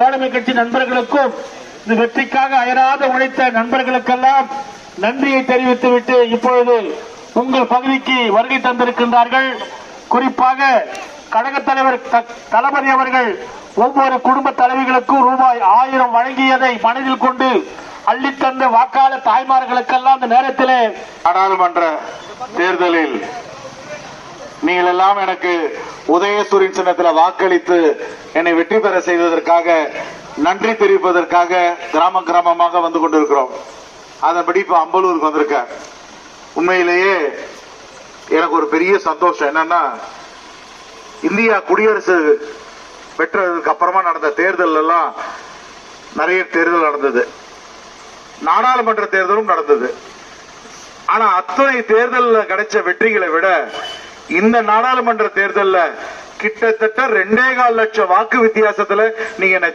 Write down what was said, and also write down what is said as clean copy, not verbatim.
தோழமை கட்சி நண்பர்களுக்கும் இந்த வெற்றிக்காக அயராத உழைத்த நண்பர்களுக்கெல்லாம் நன்றியை தெரிவித்துவிட்டு இப்பொழுது உங்கள் பகுதிக்கு வருகை தந்திருக்கின்றார்கள். குறிப்பாக கழக தலைவர் தளபதி அவர்கள் ஒவ்வொரு குடும்ப தலைவிகளுக்கும் ரூபாய் 1000 வழங்கியதை மனதில் கொண்டு அள்ளித்தந்த வாக்காளர் தாய்மார்களுக்கெல்லாம் இந்த நேரத்தில் நாடாளுமன்ற தேர்தலில் நீங்கள் எல்லாம் எனக்கு உதயசூரின் சின்னத்தில் வாக்களித்து என்னை வெற்றி பெற செய்ததற்காக நன்றி தெரிவிப்பதற்காக கிராமமாக வந்து கொண்டிருக்கிறோம். அதன்படி இப்ப அம்பலூருக்கு வந்திருக்கேன். உண்மையிலேயே எனக்கு ஒரு பெரிய சந்தோஷம் என்னன்னா, இந்தியா குடியரசு பெற்றதுக்கு அப்புறமா நடந்த தேர்தல் எல்லாம் நிறைய தேர்தல் நடந்தது, நாடாளுமன்ற தேர்தலும் நடந்தது. ஆனா அத்தனை தேர்தலில் கிடைச்ச வெற்றிகளை விட இந்த நாடாளுமன்ற தேர்தலில் கிட்டத்தட்ட 2.25 லட்சம் வாக்கு வித்தியாசத்துல நீங்க என்ன